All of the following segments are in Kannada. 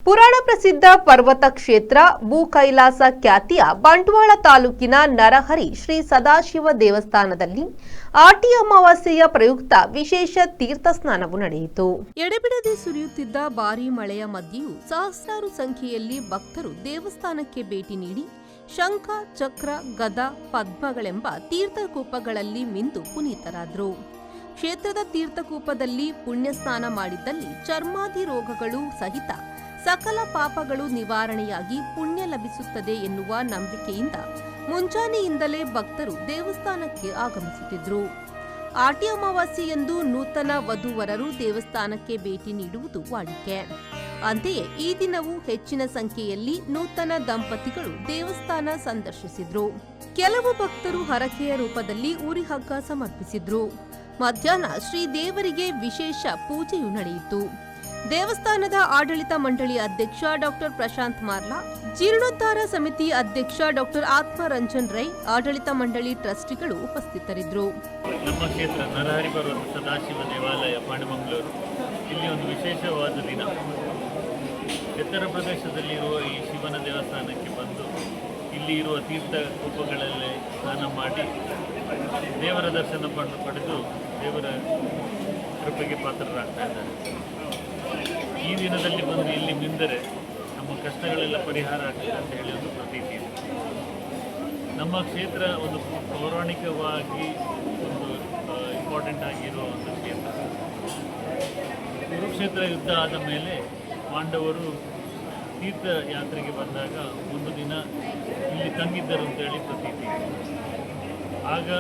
ಪುರಾಣ ಪ್ರಸಿದ್ಧ ಪರ್ವತ ಕ್ಷೇತ್ರ ಭೂ ಕೈಲಾಸ ಖ್ಯಾತಿಯ ಬಂಟ್ವಾಳ ತಾಲೂಕಿನ ನರಹರಿ ಶ್ರೀ ಸದಾಶಿವ ದೇವಸ್ಥಾನದಲ್ಲಿ ಆಟಿ ಅಮಾವಾಸ್ಯೆಯ ಪ್ರಯುಕ್ತ ವಿಶೇಷ ತೀರ್ಥ ಸ್ನಾನವು ನಡೆಯಿತು. ಎಡೆಬಿಡದೆ ಸುರಿಯುತ್ತಿದ್ದ ಭಾರೀ ಮಳೆಯ ಮಧ್ಯೆಯೂ ಸಹಸ್ರಾರು ಸಂಖ್ಯೆಯಲ್ಲಿ ಭಕ್ತರು ದೇವಸ್ಥಾನಕ್ಕೆ ಭೇಟಿ ನೀಡಿ ಶಂಖ, ಚಕ್ರ, ಗದ, ಪದ್ಮಗಳೆಂಬ ತೀರ್ಥಕೂಪಗಳಲ್ಲಿ ಮಿಂದು ಪುನೀತರಾದರು. ಕ್ಷೇತ್ರದ ತೀರ್ಥಕೂಪದಲ್ಲಿ ಪುಣ್ಯ ಸ್ನಾನ ಮಾಡಿದ್ದಲ್ಲಿ ಚರ್ಮಾದಿ ರೋಗಗಳು ಸಹಿತ ಸಕಲ ಪಾಪಗಳು ನಿವಾರಣೆಯಾಗಿ ಪುಣ್ಯ ಲಭಿಸುತ್ತದೆ ಎನ್ನುವ ನಂಬಿಕೆಯಿಂದ ಮುಂಜಾನೆಯಿಂದಲೇ ಭಕ್ತರು ದೇವಸ್ಥಾನಕ್ಕೆ ಆಗಮಿಸುತ್ತಿದ್ದರು. ಆಟಿ ಅಮಾವಾಸ್ಯೆಯಂದು ನೂತನ ವಧುವರರು ದೇವಸ್ಥಾನಕ್ಕೆ ಭೇಟಿ ನೀಡುವುದು ವಾಡಿಕೆ. ಅಂತೆಯೇ ಈ ದಿನವೂ ಹೆಚ್ಚಿನ ಸಂಖ್ಯೆಯಲ್ಲಿ ನೂತನ ದಂಪತಿಗಳು ದೇವಸ್ಥಾನ ಸಂದರ್ಶಿಸಿದ್ರು. ಕೆಲವು ಭಕ್ತರು ಹರಕೆಯ ರೂಪದಲ್ಲಿ ಉರಿಹಗ್ಗ ಸಮರ್ಪಿಸಿದ್ರು. ಮಧ್ಯಾಹ್ನ ಶ್ರೀ ದೇವರಿಗೆ ವಿಶೇಷ ಪೂಜೆಯು ನಡೆಯಿತು. ದೇವಸ್ಥಾನದ ಆಡಳಿತ ಮಂಡಳಿ ಅಧ್ಯಕ್ಷ ಡಾಕ್ಟರ್ ಪ್ರಶಾಂತ್ ಮಾರ್ಲಾ, ಜೀರ್ಣೋದ್ಧಾರ ಸಮಿತಿ ಅಧ್ಯಕ್ಷ ಡಾಕ್ಟರ್ ಆತ್ಮರಂಜನ್ ರೈ, ಆಡಳಿತ ಮಂಡಳಿ ಟ್ರಸ್ಟಿಗಳು ಉಪಸ್ಥಿತರಿದ್ದರು. ನಮ್ಮ ಕ್ಷೇತ್ರ ನರಹರಿ ಪರ್ವತ ಸದಾಶಿವ ದೇವಾಲಯ ಪಾಂಡಮಂಗಳೂರು ಇಲ್ಲಿ ಒಂದು ವಿಶೇಷವಾದ ದಿನ. ಎತ್ತರ ಪ್ರದೇಶದಲ್ಲಿರುವ ಈ ಶಿವನ ದೇವಸ್ಥಾನಕ್ಕೆ ಬಂದು ಇಲ್ಲಿ ಇರುವ ತೀರ್ಥ ಕೂಪಗಳಲ್ಲಿ ಸ್ನಾನ ಮಾಡಿ ದೇವರ ದರ್ಶನ ಪಡೆದು ದೇವರ ಕೃಪೆಗೆ ಪಾತ್ರರಾಗ್ತಾ ಇದ್ದಾರೆ. ಈ ದಿನದಲ್ಲಿ ಬಂದು ಇಲ್ಲಿ ಮಿಂದರೆ ನಮ್ಮ ಕಷ್ಟಗಳೆಲ್ಲ ಪರಿಹಾರ ಆಗ್ತದೆ ಅಂತ ಹೇಳಿ ಒಂದು ಪ್ರತೀತಿ ಇದೆ. ನಮ್ಮ ಕ್ಷೇತ್ರ ಒಂದು ಪೌರಾಣಿಕವಾಗಿ ಒಂದು ಇಂಪಾರ್ಟೆಂಟ್ ಆಗಿರೋ ಒಂದು ಕ್ಷೇತ್ರ. ಕುರುಕ್ಷೇತ್ರ ಯುದ್ಧ ಆದ ಮೇಲೆ ಪಾಂಡವರು ತೀರ್ಥ ಯಾತ್ರೆಗೆ ಬಂದಾಗ ಒಂದು ದಿನ ಇಲ್ಲಿ ತಂಗಿದ್ದರು ಅಂತೇಳಿ ಪ್ರತೀತಿ ಇದೆ. ಆಗ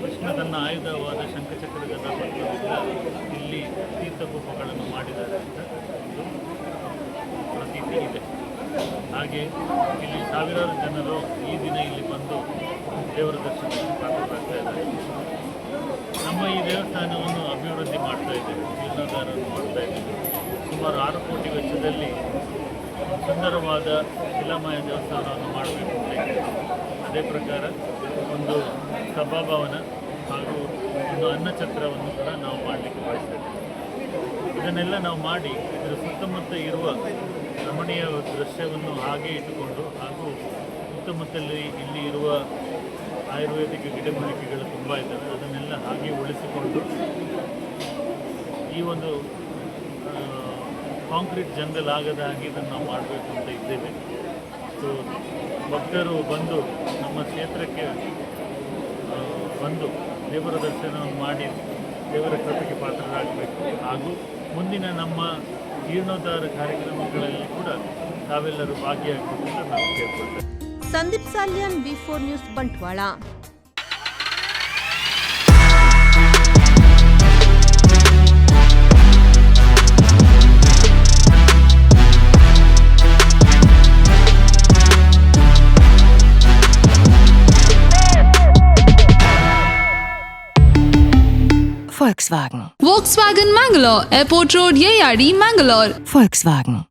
ಕೃಷ್ಣ ತನ್ನ ಆಯುಧವಾದ ಶಂಖಚಕ್ರದ ಪದ್ಮದಿಂದ ಇಲ್ಲಿ ತೀರ್ಥಕೂಪಗಳನ್ನು ಮಾಡಿದ್ದಾರೆ ಅಂತ ಪ್ರತೀತಿ ಇದೆ. ಹಾಗೆ ಇಲ್ಲಿ ಸಾವಿರಾರು ಜನರು ಈ ದಿನ ಇಲ್ಲಿ ಬಂದು ದೇವರ ದರ್ಶನಕ್ಕೆ ಪಾತ್ರರಾಗ್ತಾ ಇದ್ದಾರೆ. ನಮ್ಮ ಈ ದೇವಸ್ಥಾನವನ್ನು ಅಭಿವೃದ್ಧಿ ಮಾಡ್ತಾ ಇದ್ದೇವೆ, ಜೀರ್ಣೋದ್ಧಾರವನ್ನು ಮಾಡ್ತಾ ಇದ್ದೇವೆ. ಸುಮಾರು 6 ಕೋಟಿ ವೆಚ್ಚದಲ್ಲಿ ಸುಂದರವಾದ ಶಿಲಾಮಯ ದೇವಸ್ಥಾನವನ್ನು ಮಾಡಬೇಕು ಅಂತ ಇದೆ. ಅದೇ ಪ್ರಕಾರ ಒಂದು ಸಭಾಭವನ ಹಾಗೂ ಒಂದು ಅನ್ನಛತ್ರವನ್ನು ಕೂಡ ನಾವು ಮಾಡಲಿಕ್ಕೆ ಬಯಸ್ತೇವೆ. ಇದನ್ನೆಲ್ಲ ನಾವು ಮಾಡಿ ಇದರ ಸುತ್ತಮುತ್ತ ಇರುವ ರಮಣೀಯ ದೃಶ್ಯವನ್ನು ಹಾಗೆ ಇಟ್ಟುಕೊಂಡು ಹಾಗೂ ಸುತ್ತಮುತ್ತಲಿ ಇಲ್ಲಿ ಇರುವ ಆಯುರ್ವೇದಿಕ ಗಿಡಮೂಲಿಕೆಗಳು ತುಂಬ ಇದ್ದಾವೆ, ಅದನ್ನೆಲ್ಲ ಹಾಗೆ ಉಳಿಸಿಕೊಂಡು ಈ ಒಂದು ಕಾಂಕ್ರೀಟ್ ಜಂಗಲ್ ಆಗದ ಹಾಗೆ ಇದನ್ನು ನಾವು ಮಾಡಬೇಕು ಅಂತ ಇದ್ದೇವೆ. ಸೊ ಭಕ್ತರು ಬಂದು ನಮ್ಮ ಕ್ಷೇತ್ರಕ್ಕೆ ಬಂದು ದೇವರ ದರ್ಶನವನ್ನು ಮಾಡಿ ದೇವರ ಕೃಪೆಗೆ ಪಾತ್ರರಾಗಬೇಕು. ಹಾಗೂ ಮುಂದಿನ ನಮ್ಮ ಜೀರ್ಣೋದ್ಧಾರ ಕಾರ್ಯಕ್ರಮಗಳಲ್ಲಿ ಕೂಡ ತಾವೆಲ್ಲರೂ ಭಾಗಿಯಾಗಬೇಕು ಅಂತ ನಾವು ಕೇಳ್ಕೊಳ್ತೇವೆ. Sandeep Salian, B4 news, Bantwal. Volkswagen Mangalore, Airport Road, Yeyadi, Mangalore. Volkswagen.